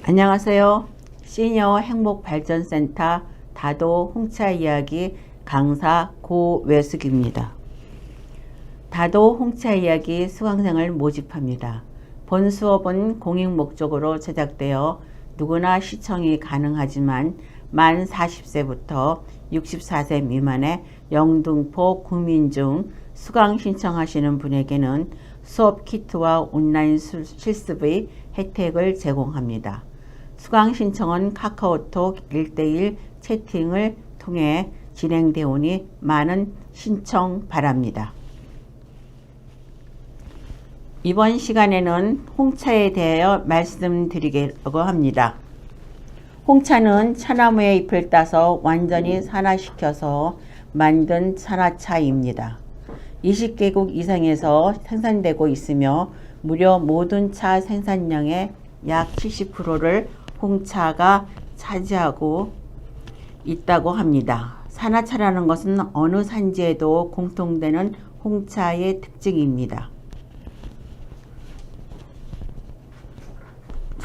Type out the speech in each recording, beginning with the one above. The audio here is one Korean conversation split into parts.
안녕하세요. 시니어 행복발전센터 다도 홍차 이야기 강사 고외숙입니다. 다도 홍차 이야기 수강생을 모집합니다. 본 수업은 공익 목적으로 제작되어 누구나 시청이 가능하지만 만 40세부터 64세 미만의 영등포 구민 중 수강 신청하시는 분에게는 수업 키트와 온라인 실습의 혜택을 제공합니다. 수강 신청은 카카오톡 1:1 채팅을 통해 진행되오니 많은 신청 바랍니다. 이번 시간에는 홍차에 대하여 말씀드리려고 합니다. 홍차는 차나무의 잎을 따서 완전히 산화시켜서 만든 산화차입니다. 20개국 이상에서 생산되고 있으며 무려 모든 차 생산량의 약 70%를 홍차가 차지하고 있다고 합니다. 산화차라는 것은 어느 산지에도 공통되는 홍차의 특징입니다.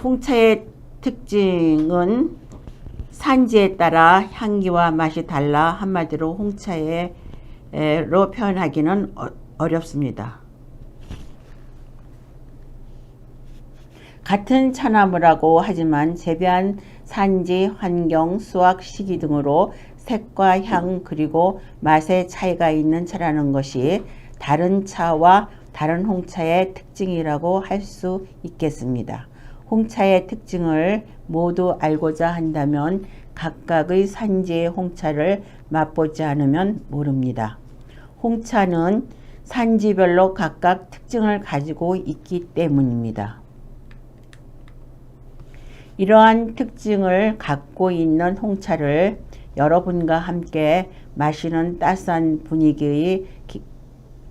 홍차의 특징은 산지에 따라 향기와 맛이 달라 한마디로 홍차로 표현하기는 어렵습니다. 같은 차나무라고 하지만 재배한 산지, 환경, 수확 시기 등으로 색과 향 그리고 맛의 차이가 있는 차라는 것이 다른 차와 다른 홍차의 특징이라고 할 수 있겠습니다. 홍차의 특징을 모두 알고자 한다면 각각의 산지의 홍차를 맛보지 않으면 모릅니다. 홍차는 산지별로 각각 특징을 가지고 있기 때문입니다. 이러한 특징을 갖고 있는 홍차를 여러분과 함께 마시는 따스한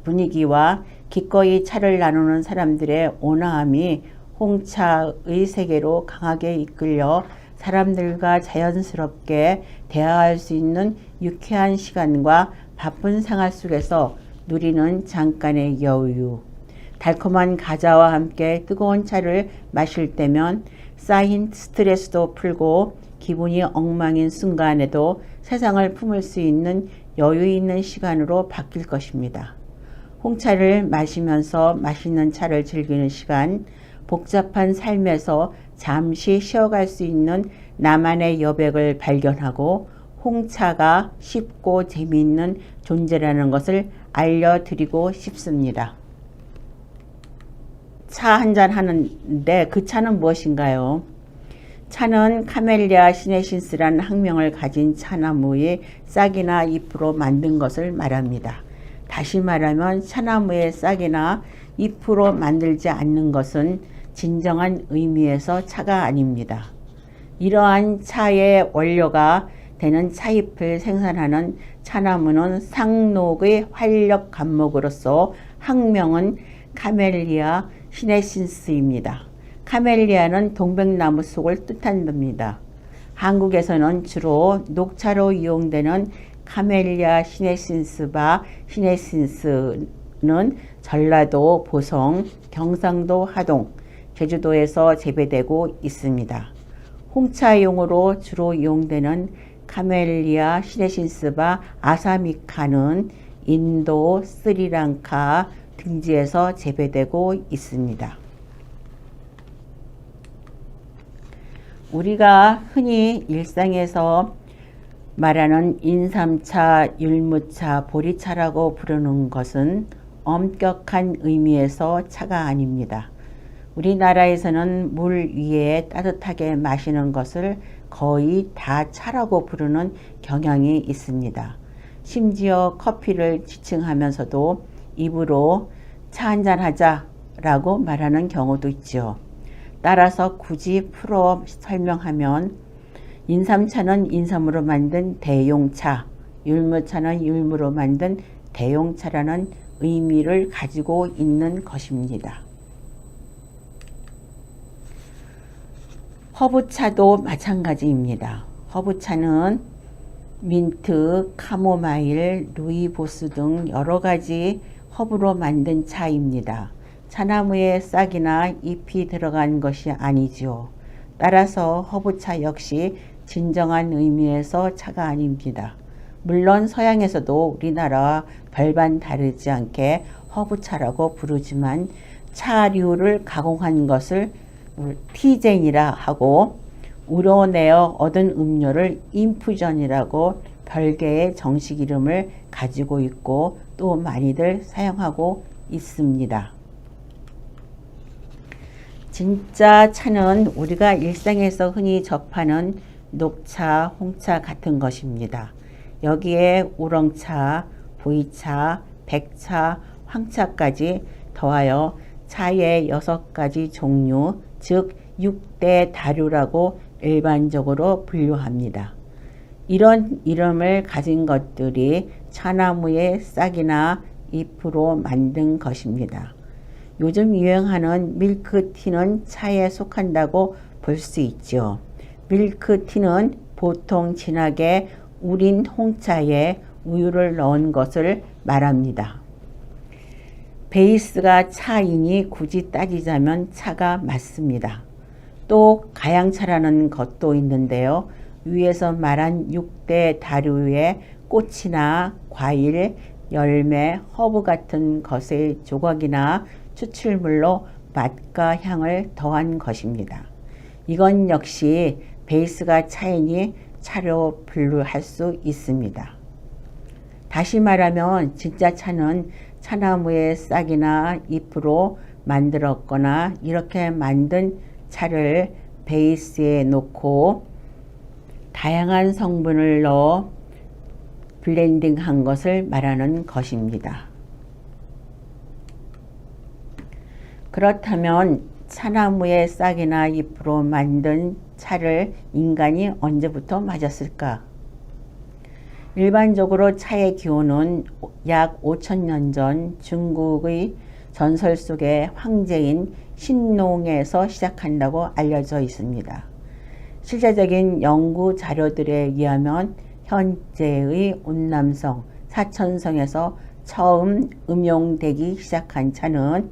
분위기와 기꺼이 차를 나누는 사람들의 온화함이 홍차의 세계로 강하게 이끌려 사람들과 자연스럽게 대화할 수 있는 유쾌한 시간과 바쁜 생활 속에서 누리는 잠깐의 여유. 달콤한 과자와 함께 뜨거운 차를 마실 때면 쌓인 스트레스도 풀고 기분이 엉망인 순간에도 세상을 품을 수 있는 여유 있는 시간으로 바뀔 것입니다. 홍차를 마시면서 맛있는 차를 즐기는 시간, 복잡한 삶에서 잠시 쉬어갈 수 있는 나만의 여백을 발견하고 홍차가 쉽고 재미있는 존재라는 것을 알려드리고 싶습니다. 차 한잔 하는데 그 차는 무엇인가요? 차는 카멜리아 시네신스라는 학명을 가진 차나무의 싹이나 잎으로 만든 것을 말합니다. 다시 말하면 차나무의 싹이나 잎으로 만들지 않는 것은 진정한 의미에서 차가 아닙니다. 이러한 차의 원료가 되는 차잎을 생산하는 차나무는 상록의 활력 감목으로서 학명은 카멜리아 시네신스입니다. 카멜리아는 동백나무 속을 뜻한답니다. 한국에서는 주로 녹차로 이용되는 카멜리아 시네신스바 시네신스는 전라도 보성, 경상도 하동, 제주도에서 재배되고 있습니다. 홍차용으로 주로 이용되는 카멜리아 시네신스바 아사미카는 인도, 스리랑카 등지에서 재배되고 있습니다. 우리가 흔히 일상에서 말하는 인삼차, 율무차, 보리차라고 부르는 것은 엄격한 의미에서 차가 아닙니다. 우리나라에서는 물 위에 따뜻하게 마시는 것을 거의 다 차라고 부르는 경향이 있습니다. 심지어 커피를 지칭하면서도 입으로 차 한잔 하자 라고 말하는 경우도 있죠. 따라서 굳이 풀어 설명하면 인삼차는 인삼으로 만든 대용차, 율무차는 율무로 만든 대용차라는 의미를 가지고 있는 것입니다. 허브차도 마찬가지입니다. 허브차는 민트, 카모마일, 루이보스 등 여러 가지 허브로 만든 차입니다. 차나무의 싹이나 잎이 들어간 것이 아니죠. 따라서 허브차 역시 진정한 의미에서 차가 아닙니다. 물론 서양에서도 우리나라와 별반 다르지 않게 허브차라고 부르지만 차류를 가공한 것을 티젠이라 하고 우려내어 얻은 음료를 인퓨전이라고 별개의 정식 이름을 가지고 있고 또 많이들 사용하고 있습니다. 진짜 차는 우리가 일상에서 흔히 접하는 녹차, 홍차 같은 것입니다. 여기에 우렁차, 보이차, 백차, 황차까지 더하여 차의 6가지 종류, 즉 6대 다류라고 일반적으로 분류합니다. 이런 이름을 가진 것들이 차나무의 싹이나 잎으로 만든 것입니다. 요즘 유행하는 밀크티는 차에 속한다고 볼 수 있죠. 밀크티는 보통 진하게 우린 홍차에 우유를 넣은 것을 말합니다. 베이스가 차이니 굳이 따지자면 차가 맞습니다. 또 가양차라는 것도 있는데요. 위에서 말한 6대 다류의 꽃이나 과일, 열매, 허브 같은 것의 조각이나 추출물로 맛과 향을 더한 것입니다. 이건 역시 베이스가 차이니 차로 분류할 수 있습니다. 다시 말하면 진짜 차는 차나무의 싹이나 잎으로 만들었거나 이렇게 만든 차를 베이스에 놓고 다양한 성분을 넣어 블렌딩한 것을 말하는 것입니다. 그렇다면 차나무의 싹이나 잎으로 만든 차를 인간이 언제부터 마셨을까? 일반적으로 차의 기원은 약 5,000년 전 중국의 전설 속의 황제인 신농에서 시작한다고 알려져 있습니다. 실제적인 연구 자료들에 의하면 현재의 운남성, 사천성에서 처음 음용되기 시작한 차는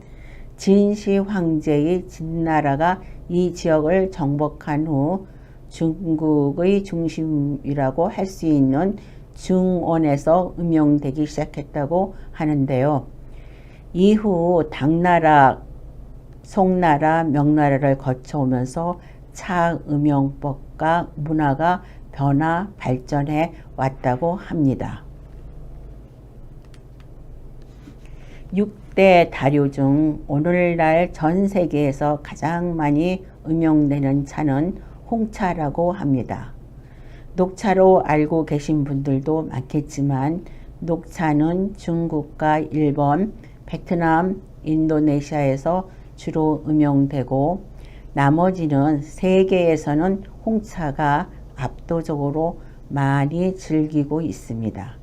진시 황제의 진나라가 이 지역을 정복한 후 중국의 중심이라고 할 수 있는 중원에서 음용되기 시작했다고 하는데요. 이후 당나라, 송나라, 명나라를 거쳐오면서 차 음용법과 문화가 변화, 발전해 왔다고 합니다. 6대 다류 중 오늘날 전 세계에서 가장 많이 음용되는 차는 홍차라고 합니다. 녹차로 알고 계신 분들도 많겠지만 녹차는 중국과 일본, 베트남, 인도네시아에서 주로 음용되고 나머지는 세계에서는 홍차가 압도적으로 많이 즐기고 있습니다.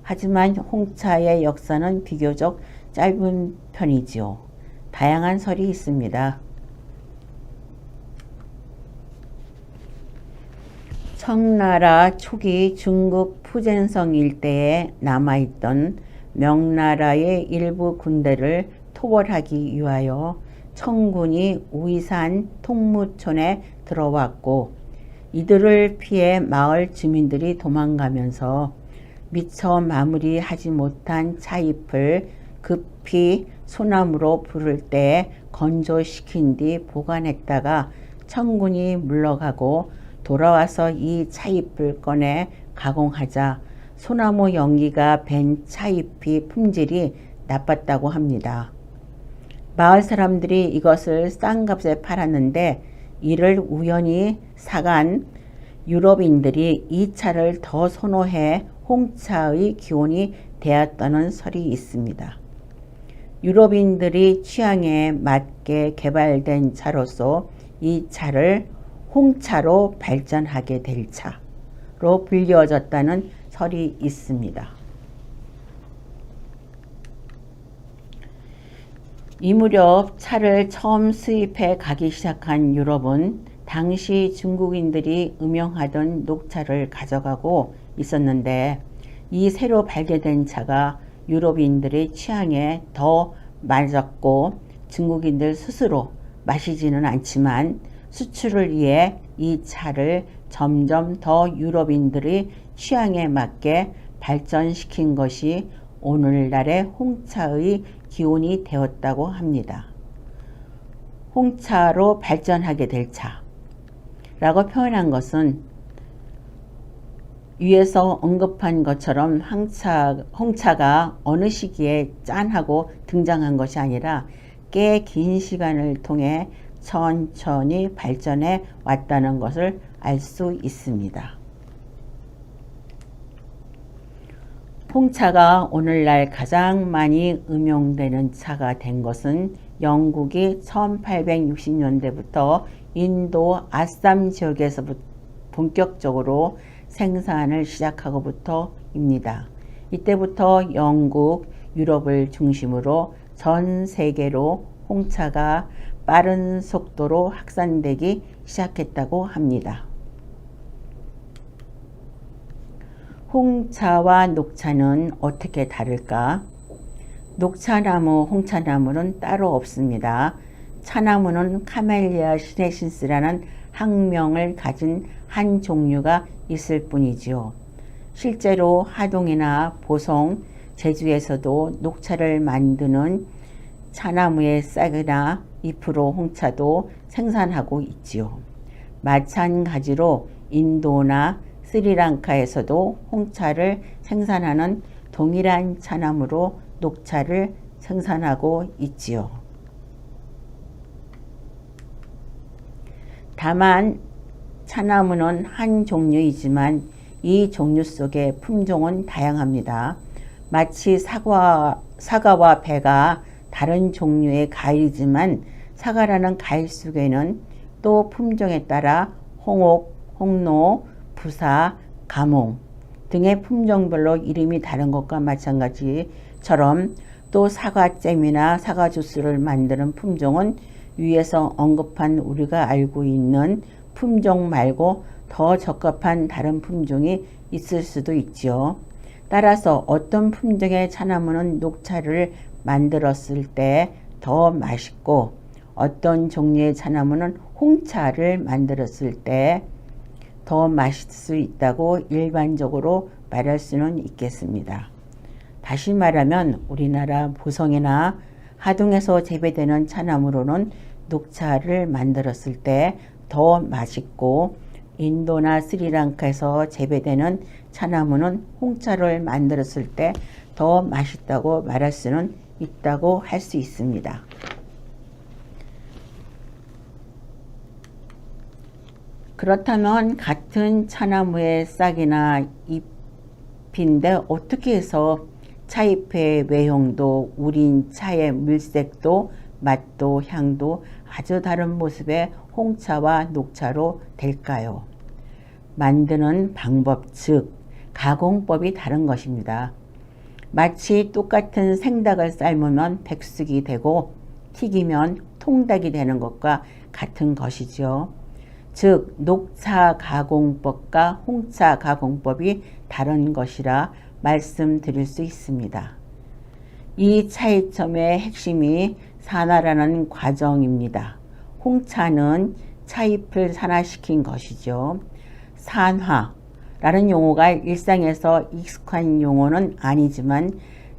하지만 홍차의 역사는 비교적 짧은 편이지요. 다양한 설이 있습니다. 청나라 초기 중국 푸젠성 일대에 남아있던 명나라의 일부 군대를 토벌하기 위하여 청군이 우이산 통무촌에 들어왔고 이들을 피해 마을 주민들이 도망가면서 미처 마무리하지 못한 차잎을 급히 소나무로 부를 때 건조시킨 뒤 보관했다가 청군이 물러가고 돌아와서 이 차잎을 꺼내 가공하자 소나무 연기가 밴 차잎이 품질이 나빴다고 합니다. 마을 사람들이 이것을 싼 값에 팔았는데 이를 우연히 사간 유럽인들이 이 차를 더 선호해 홍차의 기원이 되었다는 설이 있습니다. 유럽인들이 취향에 맞게 개발된 차로서 이 차를 홍차로 발전하게 될 차로 불려졌다는 설이 있습니다. 이 무렵 차를 처음 수입해 가기 시작한 유럽은 당시 중국인들이 음용하던 녹차를 가져가고 있었는데 이 새로 발견된 차가 유럽인들의 취향에 더 맞았고 중국인들 스스로 마시지는 않지만 수출을 위해 이 차를 점점 더 유럽인들의 취향에 맞게 발전시킨 것이 오늘날의 홍차의 기원이 되었다고 합니다. 홍차로 발전하게 될 차라고 표현한 것은 위에서 언급한 것처럼 홍차가 어느 시기에 짠하고 등장한 것이 아니라 꽤 긴 시간을 통해 천천히 발전해 왔다는 것을 알 수 있습니다. 홍차가 오늘날 가장 많이 음용되는 차가 된 것은 영국이 1860년대부터 인도 아쌈 지역에서 본격적으로 생산을 시작하고부터입니다. 이때부터 영국, 유럽을 중심으로 전 세계로 홍차가 빠른 속도로 확산되기 시작했다고 합니다. 홍차와 녹차는 어떻게 다를까? 녹차나무, 홍차나무는 따로 없습니다. 차나무는 카멜리아 시네신스라는 학명을 가진 한 종류가 있을 뿐이지요. 실제로 하동이나 보성, 제주에서도 녹차를 만드는 차나무의 싹이나 잎으로 홍차도 생산하고 있지요. 마찬가지로 인도나 스리랑카에서도 홍차를 생산하는 동일한 차나무로 녹차를 생산하고 있지요. 다만 차나무는 한 종류이지만 이 종류 속의 품종은 다양합니다. 마치 사과와 배가 다른 종류의 과일이지만 사과라는 과일 속에는 또 품종에 따라 홍옥, 홍로, 부사, 가몽 등의 품종별로 이름이 다른 것과 마찬가지처럼 또 사과잼이나 사과 주스를 만드는 품종은 위에서 언급한 우리가 알고 있는 품종 말고 더 적합한 다른 품종이 있을 수도 있지요. 따라서 어떤 품종의 차나무는 녹차를 만들었을 때 더 맛있고 어떤 종류의 차나무는 홍차를 만들었을 때 더 맛있을 수 있다고 일반적으로 말할 수는 있겠습니다. 다시 말하면 우리나라 보성이나 하동에서 재배되는 차나무로는 녹차를 만들었을 때 더 맛있고 인도나 스리랑카에서 재배되는 차나무는 홍차를 만들었을 때 더 맛있다고 말할 수는 있다고 할 수 있습니다. 그렇다면 같은 차나무의 싹이나 잎인데 어떻게 해서 차잎의 외형도 우린 차의 물색도 맛도 향도 아주 다른 모습의 홍차와 녹차로 될까요? 만드는 방법 즉 가공법이 다른 것입니다. 마치 똑같은 생닭을 삶으면 백숙이 되고 튀기면 통닭이 되는 것과 같은 것이죠. 즉 녹차 가공법과 홍차 가공법이 다른 것이라 말씀드릴 수 있습니다. 이 차이점의 핵심이 산화라는 과정입니다. 홍차는 차잎을 산화시킨 것이죠. 산화라는 용어가 일상에서 익숙한 용어는 아니지만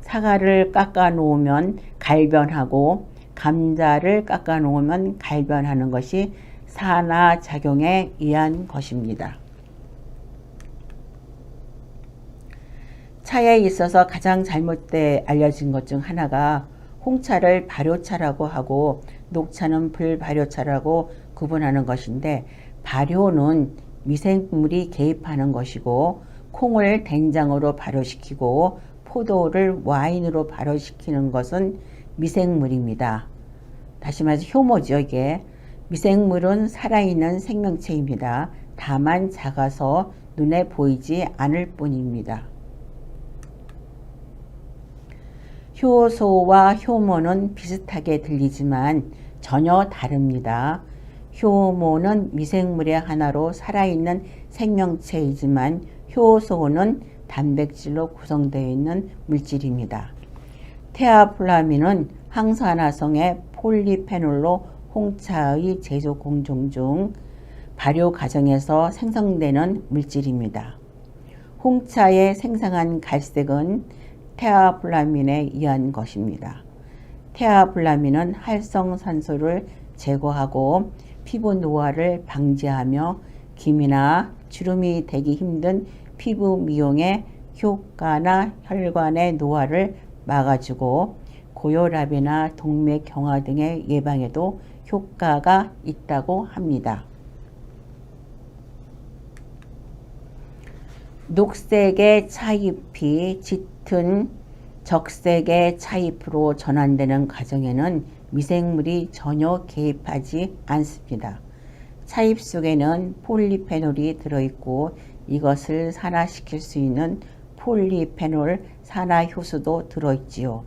사과를 깎아 놓으면 갈변하고 감자를 깎아 놓으면 갈변하는 것이 산화작용에 의한 것입니다. 차에 있어서 가장 잘못돼 알려진 것 중 하나가 홍차를 발효차라고 하고 녹차는 불발효차라고 구분하는 것인데 발효는 미생물이 개입하는 것이고 콩을 된장으로 발효시키고 포도를 와인으로 발효시키는 것은 미생물입니다. 다시 말해서 효모죠. 이게 미생물은 살아있는 생명체입니다. 다만 작아서 눈에 보이지 않을 뿐입니다. 효소와 효모는 비슷하게 들리지만 전혀 다릅니다. 효모는 미생물의 하나로 살아있는 생명체이지만 효소는 단백질로 구성되어 있는 물질입니다. 테아플라민은 항산화성의 폴리페놀로 홍차의 제조 공정 중 발효 과정에서 생성되는 물질입니다. 홍차에 생성한 갈색은 테아블라민에 의한 것입니다. 테아블라민은 활성산소를 제거하고 피부 노화를 방지하며 기미나 주름이 되기 힘든 피부 미용에 효과나 혈관의 노화를 막아주고 고혈압이나 동맥 경화 등의 예방에도 효과가 있다고 합니다. 녹색의 차잎이 짙은 적색의 차잎으로 전환되는 과정에는 미생물이 전혀 개입하지 않습니다. 차잎 속에는 폴리페놀이 들어있고 이것을 산화시킬 수 있는 폴리페놀 산화효소도 들어있지요.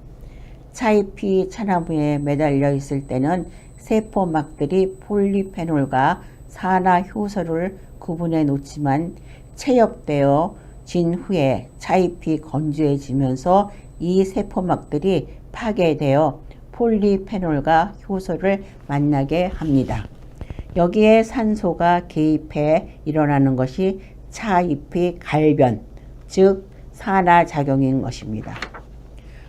차잎이 차나무에 매달려 있을 때는 세포막들이 폴리페놀과 산화효소를 구분해 놓지만 체엽되어 진 후에 차잎이 건조해지면서 이 세포막들이 파괴되어 폴리페놀과 효소를 만나게 합니다. 여기에 산소가 개입해 일어나는 것이 차잎의 갈변, 즉 산화작용인 것입니다.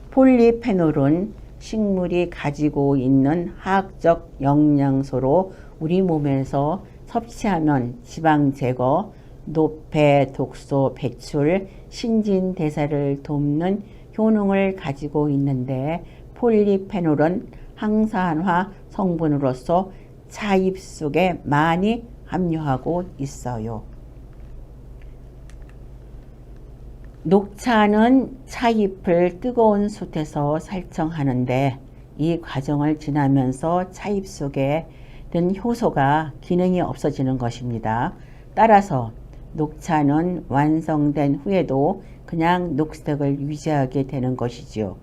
폴리페놀은 식물이 가지고 있는 화학적 영양소로 우리 몸에서 섭취하면 지방 제거, 노폐, 독소 배출, 신진대사를 돕는 효능을 가지고 있는데 폴리페놀은 항산화 성분으로서 차잎 속에 많이 함유하고 있어요. 녹차는 차잎을 뜨거운 숯에서 살청하는데 이 과정을 지나면서 차잎 속에 든 효소가 기능이 없어지는 것입니다. 따라서 녹차는 완성된 후에도 그냥 녹색을 유지하게 되는 것이지요.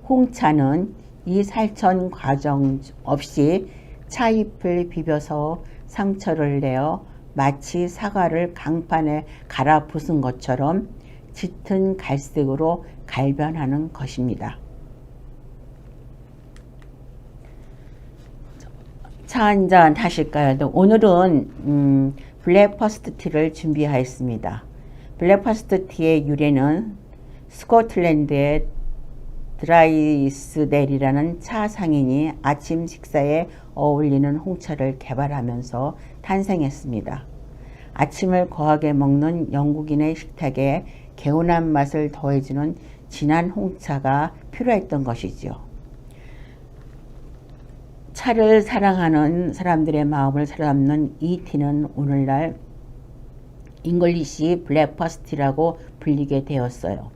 홍차는 이 살천 과정 없이 차잎을 비벼서 상처를 내어 마치 사과를 강판에 갈아 부순 것처럼 짙은 갈색으로 갈변하는 것입니다. 차 한잔 하실까요? 오늘은 블랙퍼스트 티를 준비하였습니다. 블랙퍼스트 티의 유래는 스코틀랜드의 드라이스델이라는 차 상인이 아침 식사에 어울리는 홍차를 개발하면서 탄생했습니다. 아침을 거하게 먹는 영국인의 식탁에 개운한 맛을 더해주는 진한 홍차가 필요했던 것이지요. 차를 사랑하는 사람들의 마음을 사로잡는 이 티는 오늘날 잉글리시 블랙퍼스티라고 불리게 되었어요.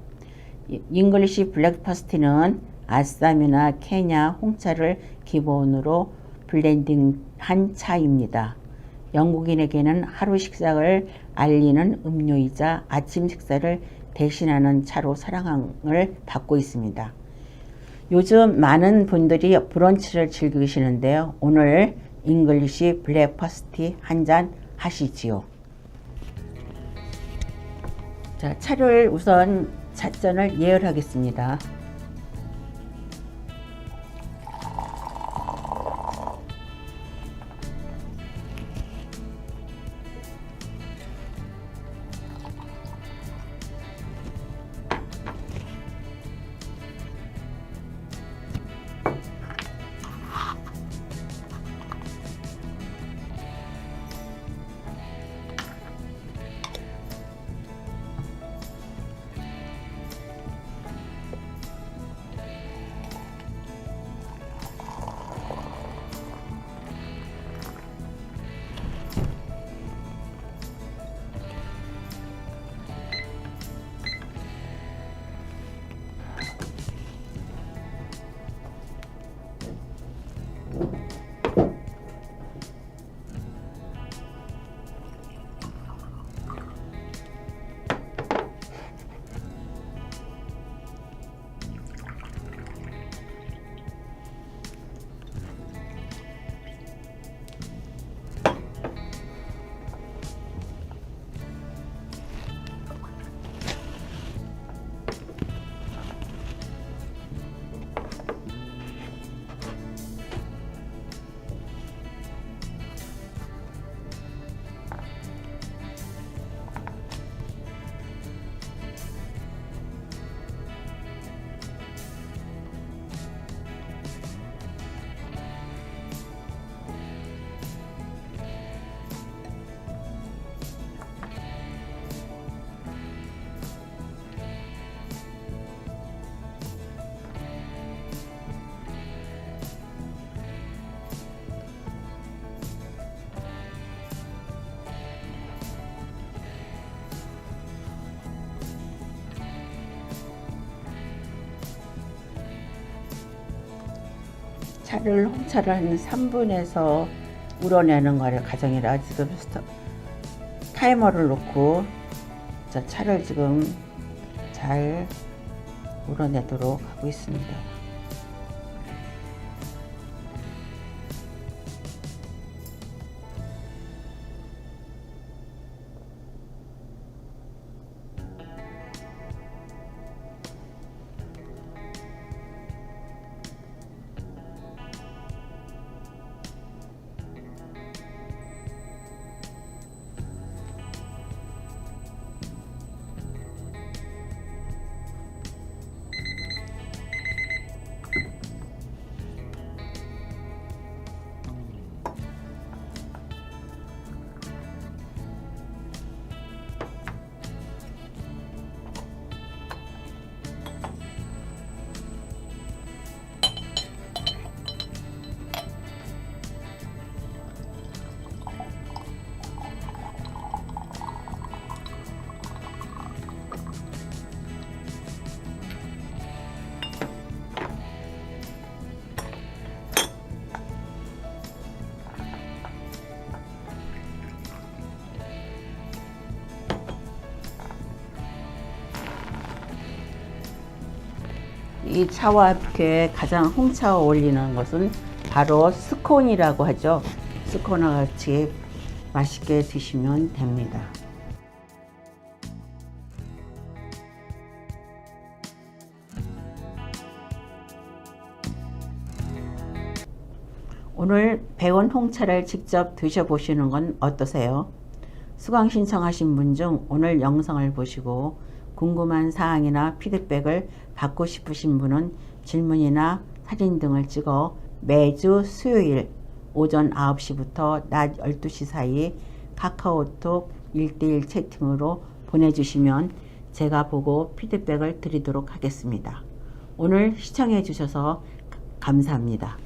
잉글리시 블랙퍼스티는 아쌈이나 케냐 홍차를 기본으로 블렌딩한 차입니다. 영국인에게는 하루 식사를 알리는 음료이자 아침 식사를 대신하는 차로 사랑을 받고 있습니다. 요즘 많은 분들이 브런치를 즐기시는데요. 오늘 잉글리시 블랙퍼스티 한잔 하시지요. 자, 차를 우선 잣전을 예열하겠습니다. 홍차를 한 3분에서 우러내는 거를 가정이라 지금 타이머를 놓고 차를 지금 잘 우러내도록 하고 있습니다. 이 차와 함께 가장 홍차와 어울리는 것은 바로 스콘이라고 하죠. 스콘과 같이 맛있게 드시면 됩니다. 오늘 배운 홍차를 직접 드셔보시는 건 어떠세요? 수강 신청하신 분 중 오늘 영상을 보시고 궁금한 사항이나 피드백을 받고 싶으신 분은 질문이나 사진 등을 찍어 매주 수요일 오전 9시부터 낮 12시 사이 카카오톡 1대1 채팅으로 보내주시면 제가 보고 피드백을 드리도록 하겠습니다. 오늘 시청해 주셔서 감사합니다.